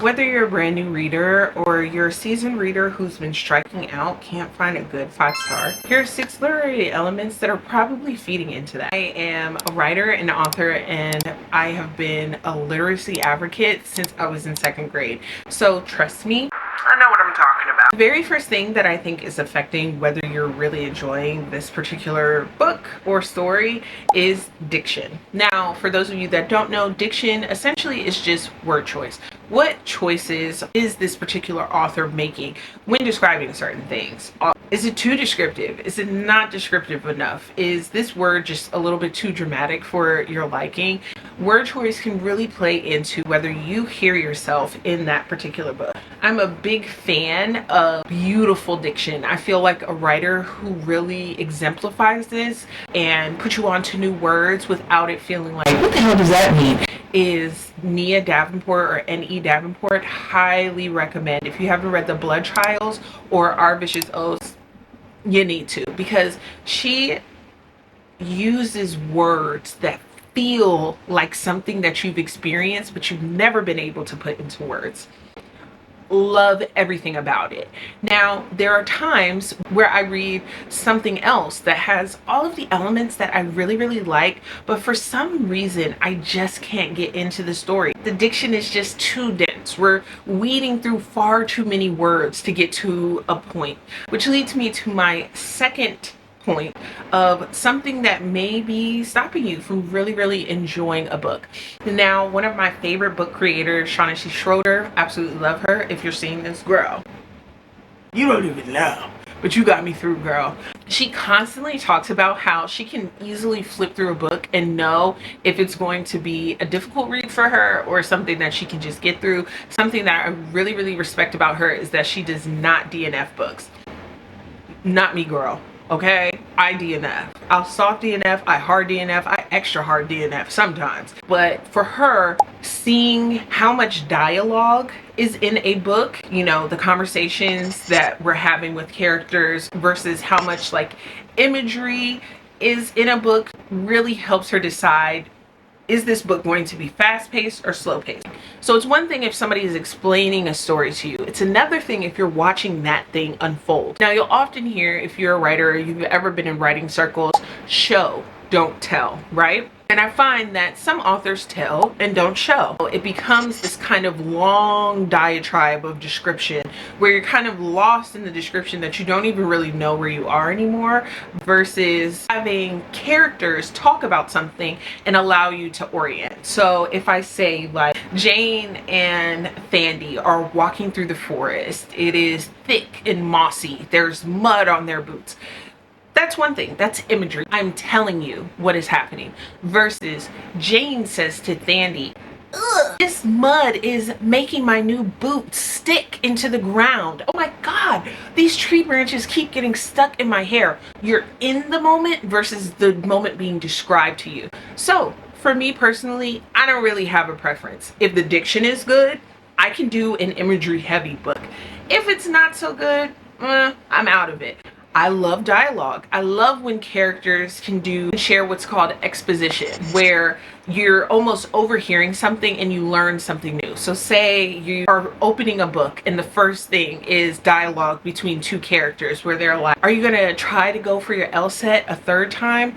Whether you're a brand new reader or you're a seasoned reader who's been striking out, can't find a good 5-star, here are 6 literary elements that are probably feeding into that. I am a writer and author, and I have been a literacy advocate since I was in 2nd grade. So trust me, I know what I'm talking about. The very first thing that I think is affecting whether you're really enjoying this particular book or story is diction. Now, for those of you that don't know, diction essentially is just word choice. What choices is this particular author making when describing certain things? Is it too descriptive? Is it not descriptive enough? Is this word just a little bit too dramatic for your liking? Word choice can really play into whether you hear yourself in that particular book. I'm a big fan of beautiful diction. I feel like a writer who really exemplifies this and puts you onto new words without it feeling like, what the hell does that mean? Is Nia Davenport, or N.E. Davenport. Highly recommend. If you haven't read The Blood Trials or Our Vicious Oaths, you need to, because she uses words that feel like something that you've experienced but you've never been able to put into words. Love everything about it. Now, there are times where I read something else that has all of the elements that I really like, but for some reason I just can't get into the story. The diction is just too dense. We're weeding through far too many words to get to a point, which leads me to my second point of something that may be stopping you from really enjoying a book. Now, one of my favorite book creators, Shaughnessy Schroeder, absolutely love her. If you're seeing this, girl, you don't even know, but you got me through, girl. She constantly talks about how she can easily flip through a book and know if it's going to be a difficult read for her or something that she can just get through. Something that I really respect about her is that she does not DNF books. Not me, girl. Okay, I DNF. I'll soft DNF, I hard DNF, I extra hard DNF sometimes. But for her, seeing how much dialogue is in a book, you know, the conversations that we're having with characters versus how much like imagery is in a book, really helps her decide, is this book going to be fast-paced or slow-paced? So it's one thing if somebody is explaining a story to you. It's another thing if you're watching that thing unfold. Now, you'll often hear, if you're a writer or you've ever been in writing circles, show, don't tell, right? And I find that some authors tell and don't show. It becomes this kind of long diatribe of description where you're kind of lost in the description that you don't even really know where you are anymore, versus having characters talk about something and allow you to orient. So if I say like Jane and Thandie are walking through the forest, it is thick and mossy, there's mud on their boots. That's one thing, that's imagery. I'm telling you what is happening. Versus Jane says to Thandie, ugh, this mud is making my new boots stick into the ground. Oh my God, these tree branches keep getting stuck in my hair. You're in the moment versus the moment being described to you. So for me personally, I don't really have a preference. If the diction is good, I can do an imagery heavy book. If it's not so good, I'm out of it. I love dialogue. I love when characters can share what's called exposition, where you're almost overhearing something and you learn something new. So say you are opening a book and the first thing is dialogue between two characters where they're like, are you gonna try to go for your LSAT a third time?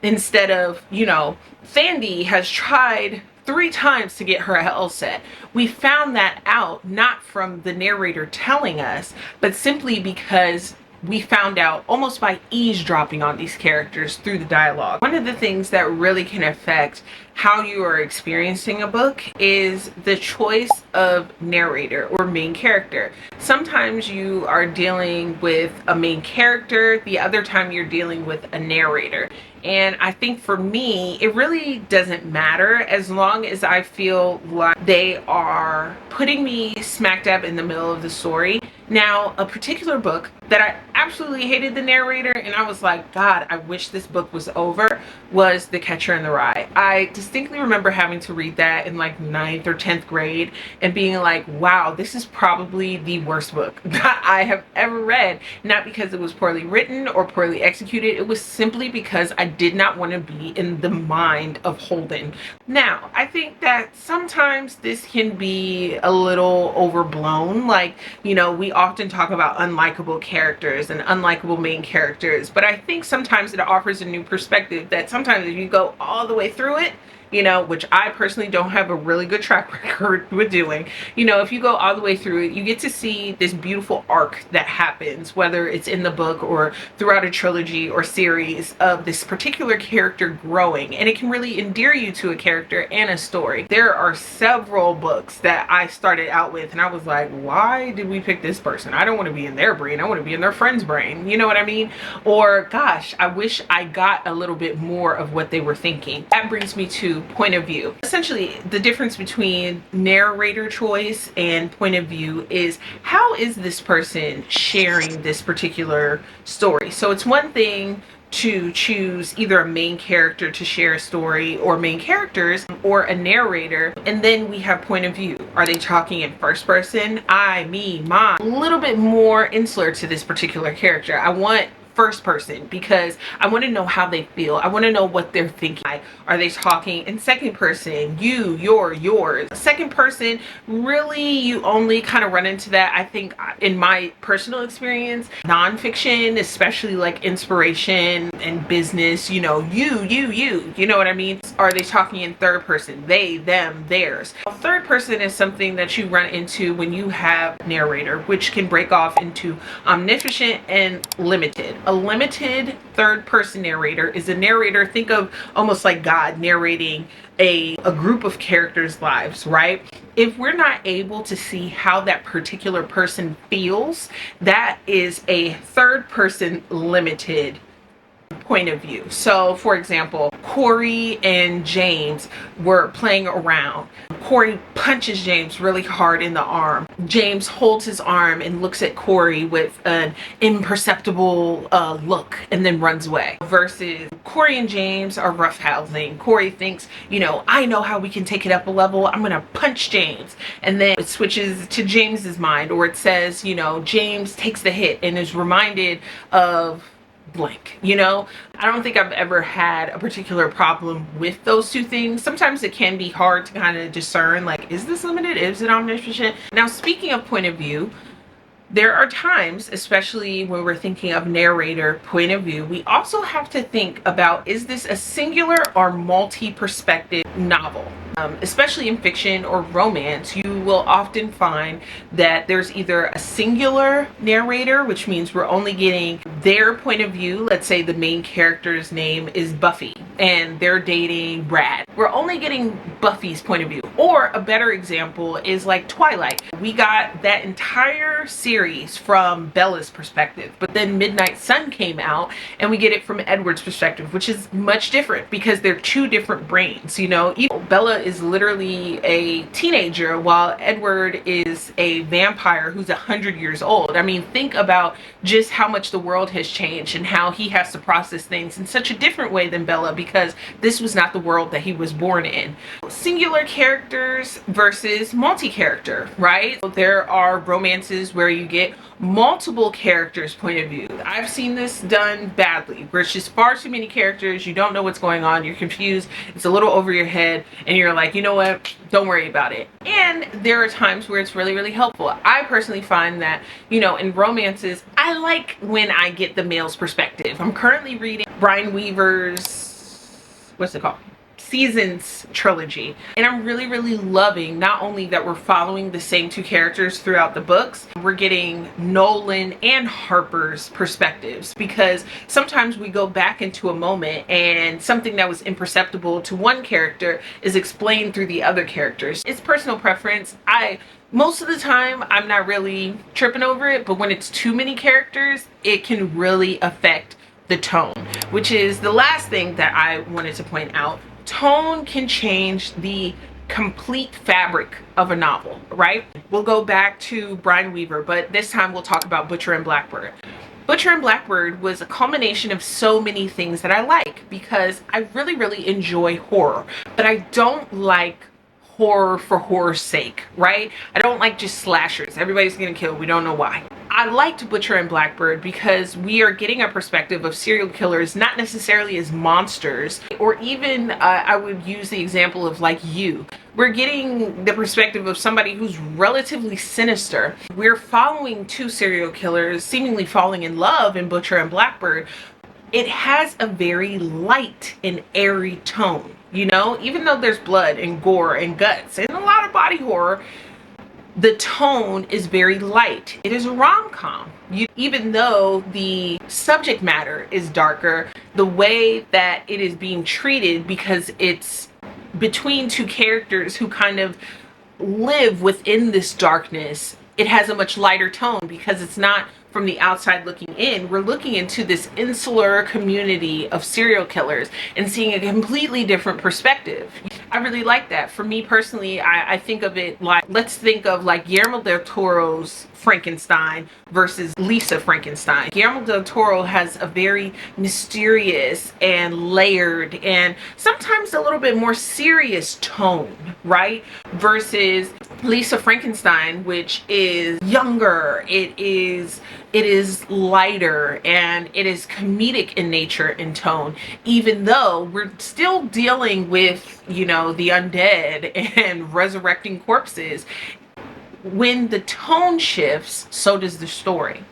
Instead of, you know, Thandie has tried 3 times to get her LSAT. We found that out not from the narrator telling us, but simply because we found out almost by eavesdropping on these characters through the dialogue. One of the things that really can affect how you are experiencing a book is the choice of narrator or main character. Sometimes you are dealing with a main character, the other time you're dealing with a narrator. And I think for me, it really doesn't matter as long as I feel like they are putting me smack dab in the middle of the story Now, a particular book that I absolutely hated the narrator, and I was like, God, I wish this book was over, was The Catcher in the Rye. I distinctly remember having to read that in like 9th or 10th grade and being like, wow, this is probably the worst book that I have ever read. Not because it was poorly written or poorly executed. It was simply because I did not want to be in the mind of Holden. Now, I think that sometimes this can be a little overblown. Like, you know, we often talk about unlikable characters and unlikable main characters, but I think sometimes it offers a new perspective that sometimes if you go all the way through it, you know, which I personally don't have a really good track record with doing, you know, if you go all the way through it, you get to see this beautiful arc that happens, whether it's in the book or throughout a trilogy or series of this particular character growing, and it can really endear you to a character and a story. There are several books that I started out with and I was like, why did we pick this person? I don't want to be in their brain. I want to be in their friend's brain. You know what I mean? Or gosh, I wish I got a little bit more of what they were thinking. That brings me to point of view. Essentially, the difference between narrator choice and point of view is how is this person sharing this particular story. So it's one thing to choose either a main character to share a story or main characters or a narrator, and then we have point of view. Are they talking in first person? I, me, mine. A little bit more insular to this particular character. I want first person because I want to know how they feel. I want to know what they're thinking. Are they talking in second person? You, your, yours. Second person, really you only kind of run into that, I think, in my personal experience, nonfiction, especially like inspiration and business, you know, you know what I mean? Are they talking in third person? They, them, theirs. Third person is something that you run into when you have narrator, which can break off into omniscient and limited. A limited third person narrator is a narrator, think of almost like God narrating a group of characters' lives, right? If we're not able to see how that particular person feels, that is a third person limited point of view. So for example, Corey and James were playing around. Corey punches James really hard in the arm. James holds his arm and looks at Corey with an imperceptible look and then runs away. Versus Corey and James are roughhousing. Corey thinks, you know, I know how we can take it up a level. I'm gonna punch James. And then it switches to James's mind, or it says, you know, James takes the hit and is reminded of blank. You know, I don't think I've ever had a particular problem with those two things. Sometimes it can be hard to kind of discern, like, is this limited? Is it omniscient? Now, speaking of point of view, there are times, especially when we're thinking of narrator point of view, we also have to think about, is this a singular or multi-perspective novel? Especially in fiction or romance, you will often find that there's either a singular narrator, which means we're only getting their point of view. Let's say the main character's name is Buffy and they're dating Brad. We're only getting Buffy's point of view. Or a better example is like Twilight. We got that entire series from Bella's perspective, but then Midnight Sun came out and we get it from Edward's perspective, which is much different because they're two different brains. You know, Bella is literally a teenager while Edward is a vampire who's 100 years old. I mean, think about just how much the world has changed and how he has to process things in such a different way than Bella, because this was not the world that he was born in. Singular characters versus multi-character, right? There are romances where you get multiple characters' point of view. I've seen this done badly, where it's just far too many characters, you don't know what's going on, you're confused, it's a little over your head, and you're like, you know what, don't worry about it. And there are times where it's really, really helpful. I personally find that, you know, in romances, I like when I get the male's perspective. I'm currently reading Brian Weaver's, what's it called? Seasons trilogy, and I'm really, really loving not only that we're following the same two characters throughout the books, we're getting Nolan and Harper's perspectives, because sometimes we go back into a moment and something that was imperceptible to one character is explained through the other characters. It's personal preference. Most of the time I'm not really tripping over it, but when it's too many characters, it can really affect the tone, which is the last thing that I wanted to point out. Tone can change the complete fabric of a novel, right? we'll go back to Brian Weaver, but this time we'll talk about Butcher and Blackbird. Butcher and Blackbird was a culmination of so many things that I like, because I really enjoy horror, but I don't like horror for horror's sake, right? I don't like just slashers. Everybody's gonna kill, we don't know why. I liked Butcher and Blackbird because we are getting a perspective of serial killers not necessarily as monsters, or even I would use the example of like you. We're getting the perspective of somebody who's relatively sinister. We're following two serial killers seemingly falling in love in Butcher and Blackbird. It has a very light and airy tone, you know? Even though there's blood and gore and guts and a lot of body horror, the tone is very light. It is a rom-com. Even though the subject matter is darker, the way that it is being treated, because it's between two characters who kind of live within this darkness, it has a much lighter tone, because it's not from the outside looking in. We're looking into this insular community of serial killers and seeing a completely different perspective. I really like that. For me personally, I think of it like, let's think of like Guillermo del Toro's Frankenstein versus Lisa Frankenstein. Guillermo del Toro has a very mysterious and layered and sometimes a little bit more serious tone, right? Versus Lisa Frankenstein, which is younger, it is lighter, and it is comedic in nature and tone, even though we're still dealing with, you know, the undead and resurrecting corpses. When the tone shifts, so does the story.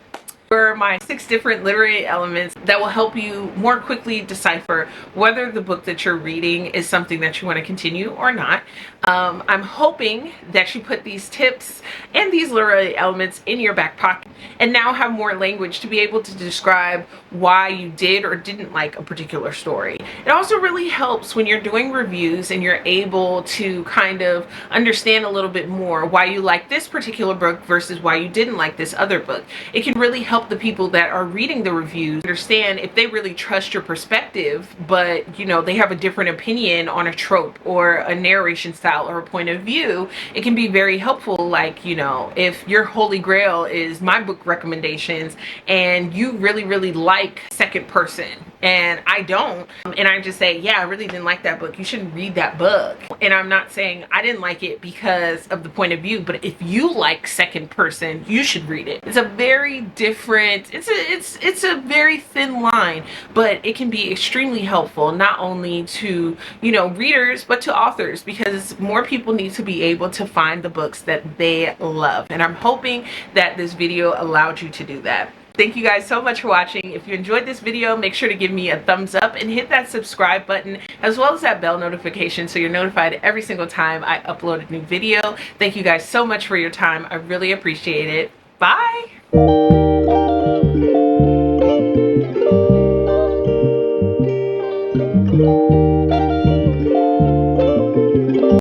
For my 6 different literary elements that will help you more quickly decipher whether the book that you're reading is something that you want to continue or not. I'm hoping that you put these tips and these literary elements in your back pocket and now have more language to be able to describe why you did or didn't like a particular story. It also really helps when you're doing reviews and you're able to kind of understand a little bit more why you like this particular book versus why you didn't like this other book. It can really help the people that are reading the reviews understand if they really trust your perspective, but you know, they have a different opinion on a trope or a narration style or a point of view. It can be very helpful. Like, you know, if your holy grail is my book recommendations and you really like second person and I don't, and I just say, yeah, I really didn't like that book, you shouldn't read that book. And I'm not saying I didn't like it because of the point of view, but if you like second person, you should read it. It's a very different, it's a very thin line, but it can be extremely helpful, not only to, you know, readers, but to authors, because more people need to be able to find the books that they love. And I'm hoping that this video allowed you to do that. Thank you guys so much for watching. If you enjoyed this video, make sure to give me a thumbs up and hit that subscribe button, as well as that bell notification, so you're notified every single time I upload a new video. Thank you guys so much for your time. I really appreciate it. Bye.